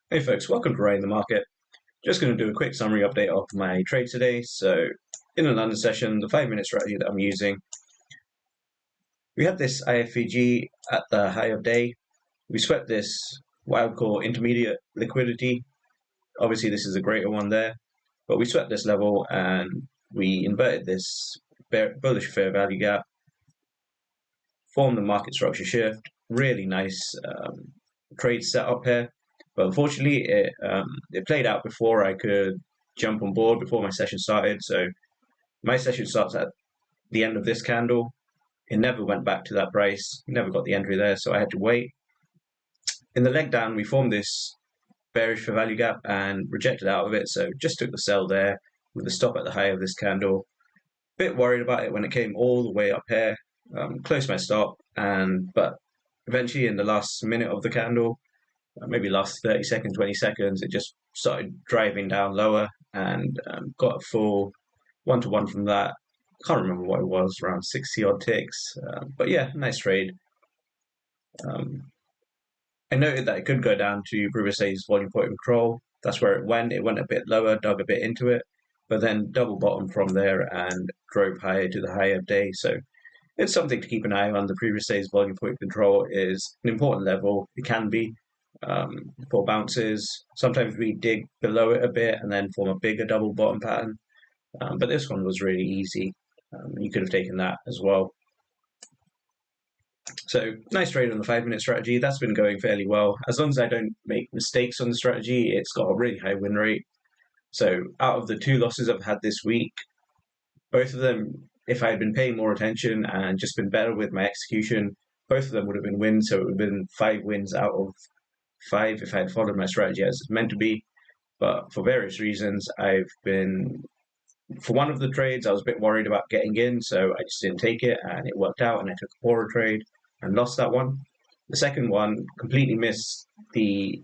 Hey folks, welcome to Ray in the Market. Just going to do a quick summary update of my trade today. So in the London session, the 5 minute strategy that I'm using, we had this IFVG at the high of day. We swept this what I would call intermediate liquidity. Obviously this is a greater one there, but we swept this level and we inverted this bullish fair value gap, formed the market structure shift. Really nice trade setup here. But unfortunately, it played out before I could jump on board, before my session started. So my session starts at the end of this candle. It never went back to that price, never got the entry there, so I had to wait. In the leg down, we formed this bearish for value gap and rejected out of it, so just took the sell there with the stop at the high of this candle. Bit worried about it when it came all the way up here, closed my stop, but eventually in the last minute of the candle, maybe last 30 seconds, 20 seconds, it just started driving down lower and got a full one-to-one from that. Can't remember what it was, around 60 odd ticks. But yeah, nice trade. I noted that it could go down to previous day's volume point of control. That's where it went. It went a bit lower, dug a bit into it, but then double bottom from there and drove higher to the high of day. So it's something to keep an eye on. The previous day's volume point of control is an important level. It can be for bounces. Sometimes we dig below it a bit and then form a bigger double bottom pattern. But this one was really easy. You could have taken that as well. So nice trade on the 5 minute strategy. That's been going fairly well. As long as I don't make mistakes on the strategy, it's got a really high win rate. So out of the two losses I've had this week, both of them, if I had been paying more attention and just been better with my execution, both of them would have been wins. So it would have been 5 wins out of 5 if I had followed my strategy as it's meant to be. But for various reasons, for one of the trades, I was a bit worried about getting in, so I just didn't take it, and it worked out, and I took a poorer trade and lost that one. The second one completely missed the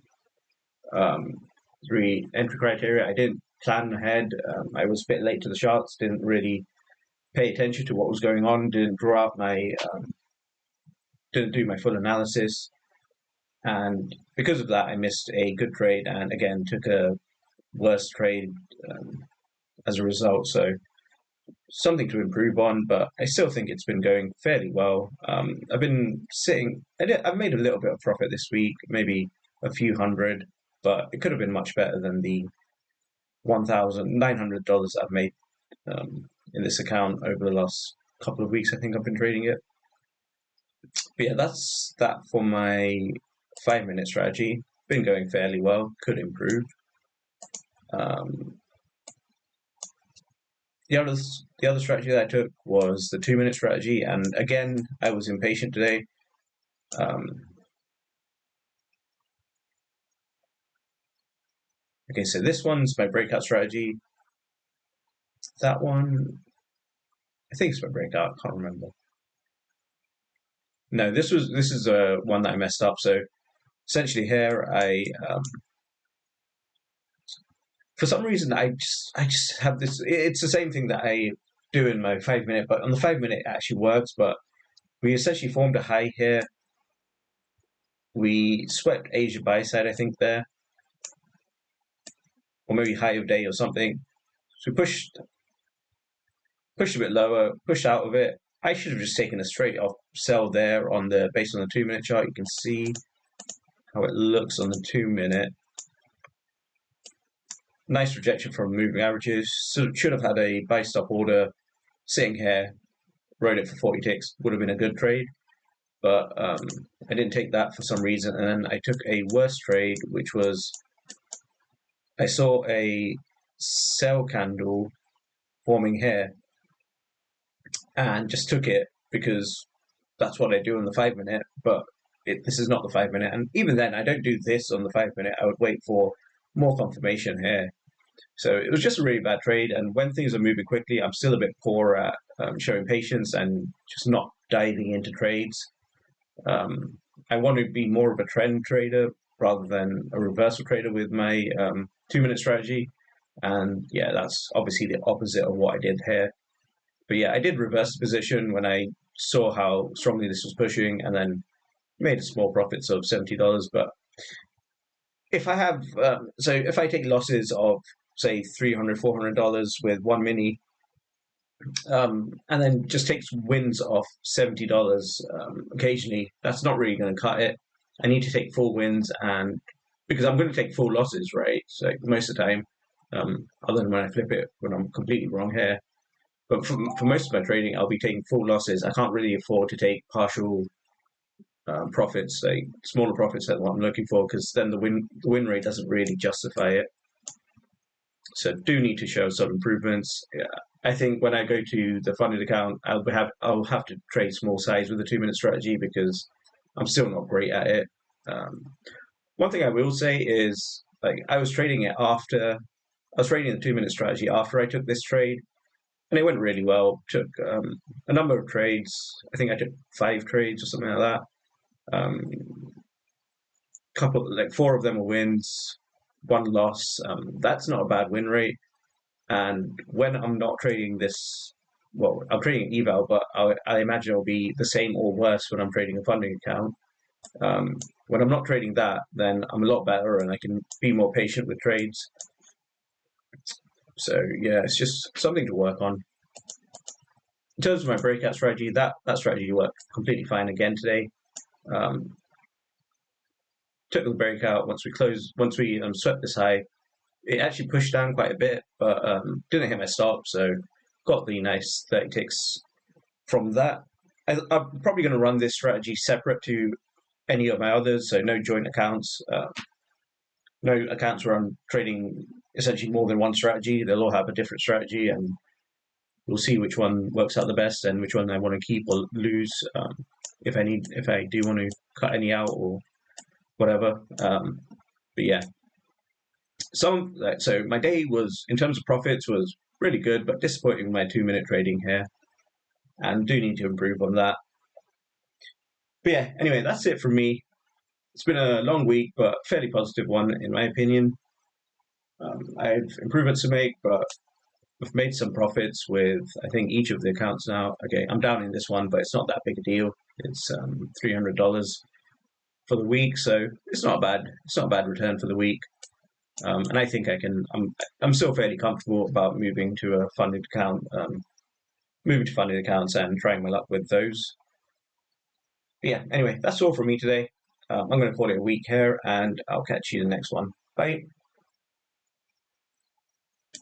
3 entry criteria. I didn't plan ahead. I was a bit late to the charts, didn't really pay attention to what was going on, didn't do my full analysis. And because of that, I missed a good trade and again took a worse trade as a result. So something to improve on, but I still think it's been going fairly well. I've been sitting. I've made a little bit of profit this week, maybe a few hundred, but it could have been much better than the $1,900 I've made in this account over the last couple of weeks. I think I've been trading it. But yeah, that's that for my 5 minute strategy. Been going fairly well, could improve. The other strategy that I took was the 2 minute strategy, and again, I was impatient today. Okay, so this one's my breakout strategy. That one, I think it's my breakout. I can't remember. No, this is one that I messed up. So essentially, here for some reason I just have this. It's the same thing that I do in my 5 minute, but on the 5 minute it actually works. But we essentially formed a high here. We swept Asia buy side, I think there, or maybe high of day or something. So we pushed a bit lower, pushed out of it. I should have just taken a straight off sell there based on the 2 minute chart. You can see how it looks on the 2 minute. Nice rejection from moving averages. So should have had a buy stop order sitting here, rode it for 40 ticks, would have been a good trade. But I didn't take that for some reason. And then I took a worse trade, which was I saw a sell candle forming here and just took it because that's what I do on the 5 minute. But this is not the 5 minute. And even then, I don't do this on the 5 minute. I would wait for more confirmation here. So it was just a really bad trade. And when things are moving quickly, I'm still a bit poor at showing patience and just not diving into trades. I want to be more of a trend trader rather than a reversal trader with my 2 minute strategy. And yeah, that's obviously the opposite of what I did here. But yeah, I did reverse the position when I saw how strongly this was pushing and then made a small profits of $70. But if I have, so if I take losses of say $300, $400 with one mini, and then just takes wins off $70 occasionally, that's not really going to cut it. I need to take full wins, and because I'm going to take full losses, right? So most of the time, other than when I flip it when I'm completely wrong here. But for most of my trading, I'll be taking full losses. I can't really afford to take partial profits, like smaller profits than what I'm looking for, because then the win rate doesn't really justify it. So do need to show some improvements. Yeah. I think when I go to the funded account, I'll have to trade small size with the 2 minute strategy because I'm still not great at it. One thing I will say is like I was trading the 2 minute strategy after I took this trade, and it went really well. Took a number of trades. I think I took 5 trades or something like that. Couple like 4 of them were wins, one loss. That's not a bad win rate. And when I'm not trading this, well, I'm trading eval, but I imagine it'll be the same or worse when I'm trading a funding account. When I'm not trading that, then I'm a lot better and I can be more patient with trades. So yeah, it's just something to work on. In terms of my breakout strategy, that strategy worked completely fine again today. Took the breakout once we swept this high. It actually pushed down quite a bit, but didn't hit my stop, so got the nice 30 ticks from that. I'm probably going to run this strategy separate to any of my others, so no joint accounts, no accounts where I'm trading essentially more than one strategy. They'll all have a different strategy, and we'll see which one works out the best and which one I want to keep or lose if I do want to cut any out or whatever. But yeah. So my day was, in terms of profits, was really good, but disappointing with my 2 minute trading here, and do need to improve on that. But yeah, anyway, that's it from me. It's been a long week, but fairly positive one in my opinion. I have improvements to make, but I've made some profits with I think each of the accounts now. Okay, I'm down in this one, but it's not that big a deal. It's $300 for the week, so it's not bad. It's not a bad return for the week. And I think I'm still fairly comfortable about moving to a funded account, moving to funded accounts and trying my luck with those. But yeah, anyway, that's all from me today. I'm going to call it a week here, and I'll catch you in the next one. Bye.